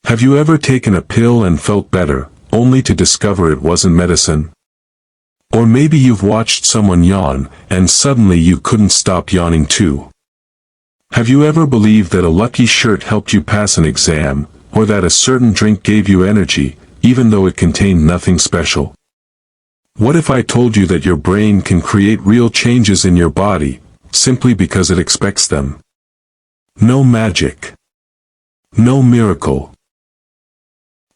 Have you ever taken a pill and felt better, only to discover it wasn't medicine? Or maybe you've watched someone yawn, and suddenly you couldn't stop yawning too. Have you ever believed that a lucky shirt helped you pass an exam, or that a certain drink gave you energy, even though it contained nothing special? What if I told you that your brain can create real changes in your body, simply because it expects them? No magic. No miracle.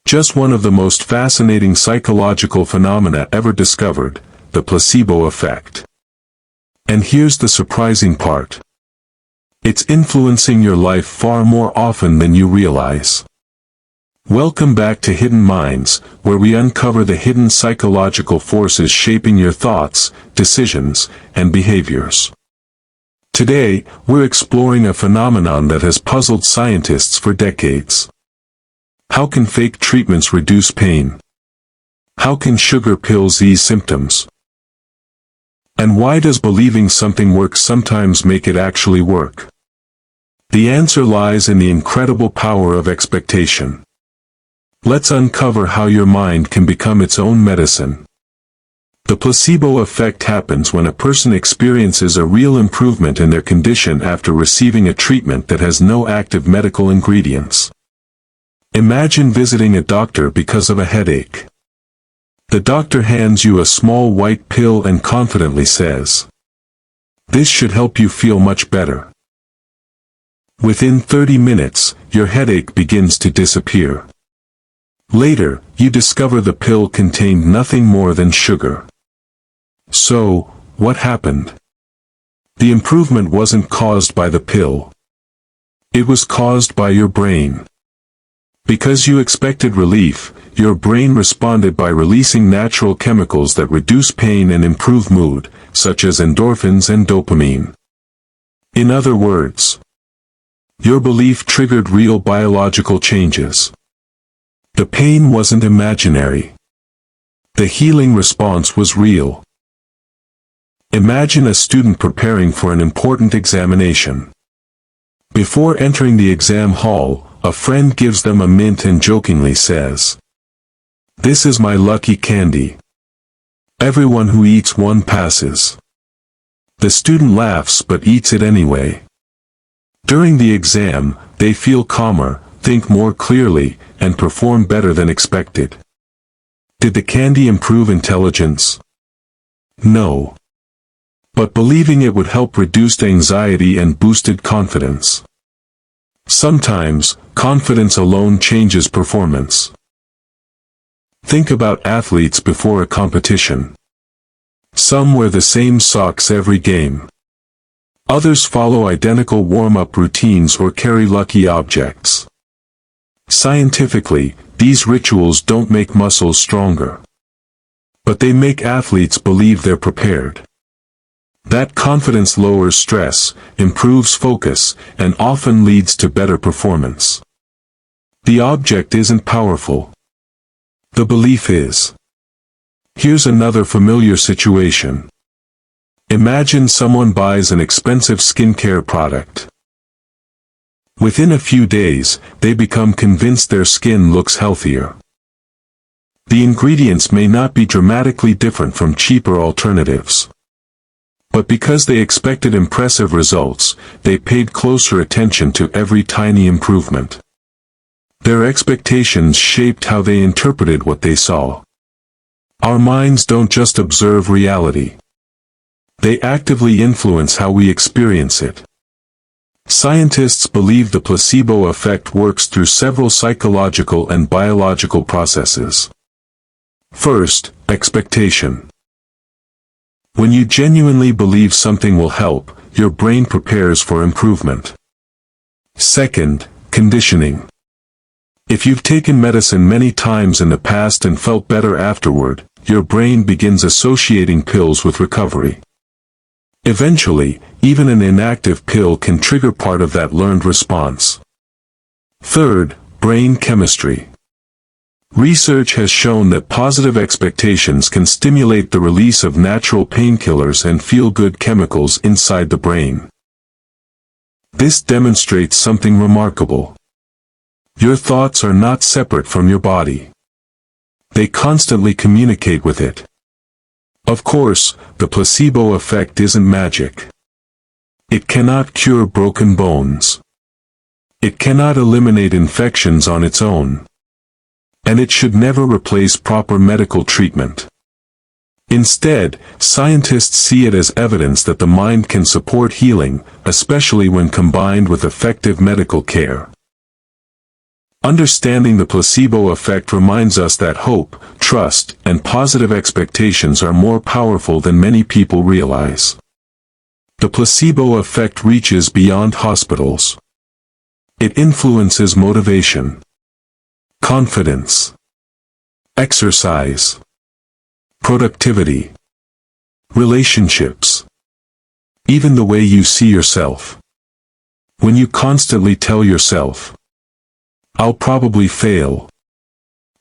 Just one of the most fascinating psychological phenomena ever discovered, the placebo effect. And here's the surprising part. It's influencing your life far more often than you realize. Welcome back to Hidden Minds, where we uncover the hidden psychological forces shaping your thoughts, decisions, and behaviors. Today, we're exploring a phenomenon that has puzzled scientists for decades. How can fake treatments reduce pain? How can sugar pills ease symptoms? And why does believing something works sometimes make it actually work? The answer lies in the incredible power of expectation. Let's uncover how your mind can become its own medicine. The placebo effect happens when a person experiences a real improvement in their condition after receiving a treatment that has no active medical ingredients. Imagine visiting a doctor because of a headache. The doctor hands you a small white pill and confidently says, "This should help you feel much better." Within 30 minutes, your headache begins to disappear. Later, you discover the pill contained nothing more than sugar. So, what happened? The improvement wasn't caused by the pill. It was caused by your brain. Because you expected relief, your brain responded by releasing natural chemicals that reduce pain and improve mood, such as endorphins and dopamine. In other words, your belief triggered real biological changes. The pain wasn't imaginary. The healing response was real. Imagine a student preparing for an important examination. Before entering the exam hall, a friend gives them a mint and jokingly says, "This is my lucky candy. Everyone who eats one passes." The student laughs but eats it anyway. During the exam, they feel calmer, think more clearly, and perform better than expected. Did the candy improve intelligence? No. But believing it would help reduced anxiety and boosted confidence. Sometimes, confidence alone changes performance. Think about athletes before a competition. Some wear the same socks every game. Others follow identical warm-up routines or carry lucky objects. Scientifically, these rituals don't make muscles stronger. But they make athletes believe they're prepared. That confidence lowers stress, improves focus, and often leads to better performance. The object isn't powerful. The belief is. Here's another familiar situation. Imagine someone buys an expensive skincare product. Within a few days, they become convinced their skin looks healthier. The ingredients may not be dramatically different from cheaper alternatives. But because they expected impressive results, they paid closer attention to every tiny improvement. Their expectations shaped how they interpreted what they saw. Our minds don't just observe reality. They actively influence how we experience it. Scientists believe the placebo effect works through several psychological and biological processes. First, expectation. When you genuinely believe something will help, your brain prepares for improvement. Second, conditioning. If you've taken medicine many times in the past and felt better afterward, your brain begins associating pills with recovery. Eventually, even an inactive pill can trigger part of that learned response. Third, brain chemistry. Research has shown that positive expectations can stimulate the release of natural painkillers and feel-good chemicals inside the brain. This demonstrates something remarkable. Your thoughts are not separate from your body. They constantly communicate with it. Of course, the placebo effect isn't magic. It cannot cure broken bones. It cannot eliminate infections on its own. And it should never replace proper medical treatment. Instead, scientists see it as evidence that the mind can support healing, especially when combined with effective medical care. Understanding the placebo effect reminds us that hope, trust, and positive expectations are more powerful than many people realize. The placebo effect reaches beyond hospitals. It influences motivation, confidence, exercise, productivity, relationships, even the way you see yourself. When you constantly tell yourself, "I'll probably fail,"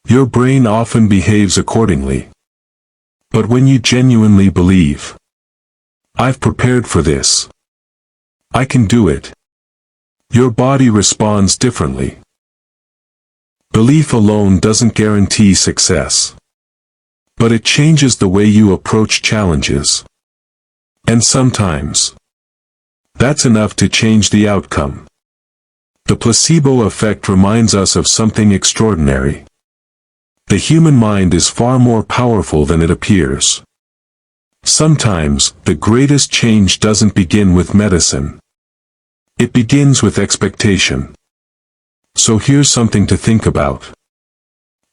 your brain often behaves accordingly. But when you genuinely believe, "I've prepared for this. I can do it," your body responds differently. Belief alone doesn't guarantee success. But it changes the way you approach challenges. And sometimes, that's enough to change the outcome. The placebo effect reminds us of something extraordinary. The human mind is far more powerful than it appears. Sometimes, the greatest change doesn't begin with medicine. It begins with expectation. So here's something to think about.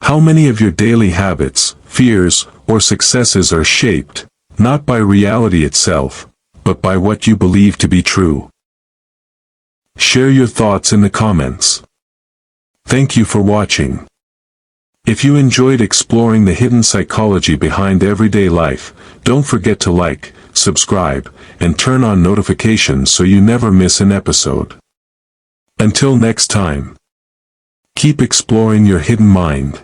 How many of your daily habits, fears, or successes are shaped, not by reality itself, but by what you believe to be true? Share your thoughts in the comments. Thank you for watching. If you enjoyed exploring the hidden psychology behind everyday life, don't forget to like, subscribe, and turn on notifications so you never miss an episode. Until next time, keep exploring your hidden mind.